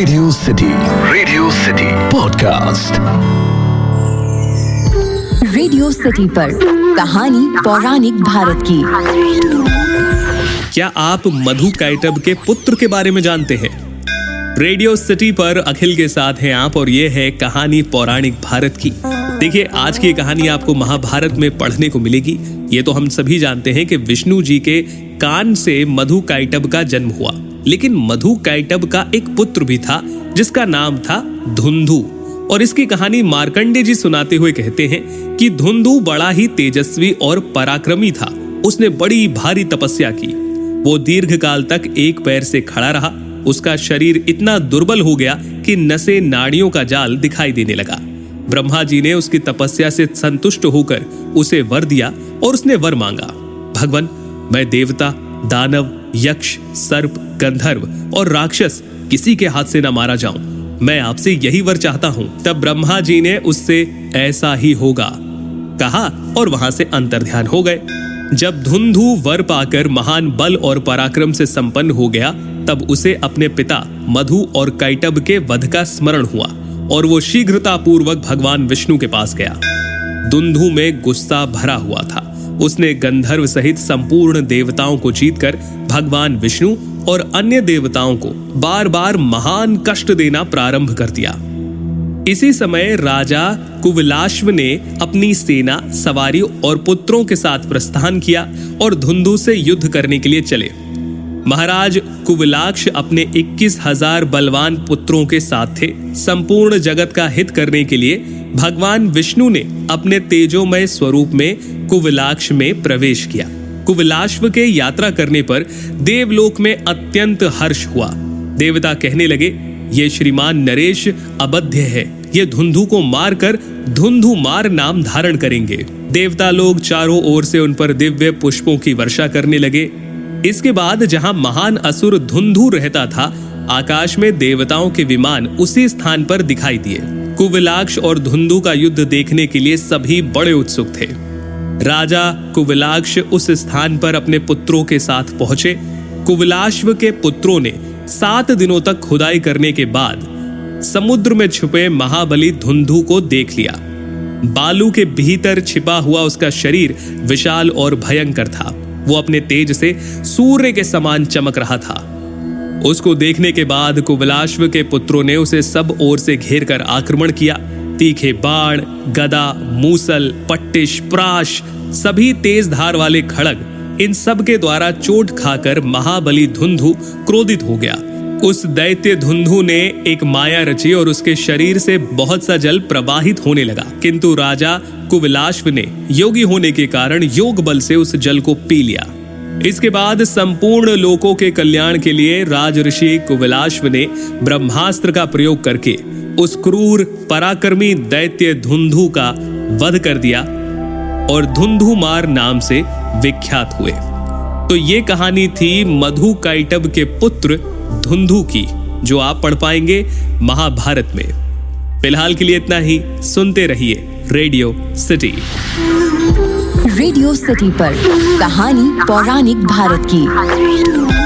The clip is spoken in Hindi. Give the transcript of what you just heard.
Radio city podcast. Radio city पर कहानी पौराणिक भारत की। क्या आप मधु कैटब के पुत्र के बारे में जानते हैं? रेडियो सिटी पर अखिल के साथ हैं आप और ये है कहानी पौराणिक भारत की। देखिए, आज की कहानी आपको महाभारत में पढ़ने को मिलेगी। ये तो हम सभी जानते हैं कि विष्णु जी के कान से मधु कैटब का जन्म हुआ, लेकिन मधु कैटब का एक पुत्र भी था जिसका नाम था धुंधु। और इसकी कहानी मार्कंडेय जी सुनाते हुए कहते हैं कि धुंधु बड़ा ही तेजस्वी और पराक्रमी था। उसने बड़ी भारी तपस्या की। वो दीर्घ काल तक एक पैर से खड़ा रहा। उसका शरीर इतना दुर्बल हो गया कि नसें नाड़ियों का जाल दिखाई देने लगा। ब्रह्मा जी ने उसकी तपस्या से संतुष्ट होकर उसे वर दिया और उसने वर मांगा, भगवान, मैं देवता, दानव, यक्ष, सर्प, गंधर्व और राक्षस किसी के हाथ से न मारा जाऊं। मैं आपसे यही वर चाहता हूं। तब ब्रह्मा जी ने उससे ऐसा ही होगा कहा और वहां से अंतर्ध्यान हो गए। जब धुंधु वर पाकर महान बल और पराक्रम से संपन्न हो गया, तब उसे अपने पिता मधु और कैटब के वध का स्मरण हुआ और वो शीघ्रता पूर्वक भगवान विष्णु के पास गया। धुंधु में गुस्सा भरा हुआ था। उसने गंधर्व सहित संपूर्ण देवताओं को जीतकर भगवान विष्णु और अन्य देवताओं को बार बार महान कष्ट देना प्रारंभ कर दिया। इसी समय राजा कुवलाश्व ने अपनी सेना, सवारियों और पुत्रों के साथ प्रस्थान किया और धुंधु से युद्ध करने के लिए चले। महाराज कुवलाक्ष अपने 21,000 बलवान पुत्रों के साथ थे। संपूर्ण जगत का हित करने के लिए भगवान विष्णु ने अपने तेजोमय स्वरूप में कुवलाक्ष में प्रवेश किया। कुवलाश्व के यात्रा करने पर देवलोक में अत्यंत हर्ष हुआ। देवता कहने लगे, ये श्रीमान नरेश अबध्य है। ये धुंधु को मारकर धुंधुमार नाम धारण करेंगे। देवता लोग चारों ओर से उन पर दिव्य पुष्पों की वर्षा करने लगे। इसके बाद जहां महान असुर धुंधु रहता था, आकाश में देवताओं के विमान उसी स्थान पर दिखाई दिए। कुवलाक्ष और धुंधु का युद्ध देखने के लिए सभी बड़े उत्सुक थे। राजा कुवलाक्ष उस स्थान पर अपने पुत्रों के साथ पहुंचे। कुवलाश्व के पुत्रों ने 7 दिनों तक खुदाई करने के बाद समुद्र में छुपे महाबली धुंधु को देख लिया। बालू के भीतर छिपा हुआ उसका शरीर विशाल और भयंकर था। वो अपने तेज से सूर्य के समान चमक रहा था। उसको देखने के बाद कुवलाश्व के पुत्रों ने उसे सब ओर से घेर कर आक्रमण किया। तीखे बाण, गदा, मूसल, पट्टिश, प्राश, सभी तेज धार वाले खड़ग, इन सब के द्वारा चोट खाकर महाबली धुंधु क्रोधित हो गया। उस दैत्य धुंधु ने एक माया रची और उसके शरीर से बहुत सा जल प्रवाहित होने लगा, किंतु राजा कुवलाश्व ने योगी होने के कारण योग बल से उस जल को पी लिया। इसके बाद संपूर्ण लोकों के कल्याण के लिए राजऋषि कुवलाश्व ने ब्रह्मास्त्र का प्रयोग करके उस क्रूर पराक्रमी दैत्य धुंधु का वध कर दिया और धुंधुमार नाम से विख्यात हुए। तो ये कहानी थी मधु कैटब के पुत्र धुंधु की, जो आप पढ़ पाएंगे महाभारत में। फिलहाल के लिए इतना ही। सुनते रहिए रेडियो सिटी। रेडियो सिटी पर कहानी पौराणिक भारत की।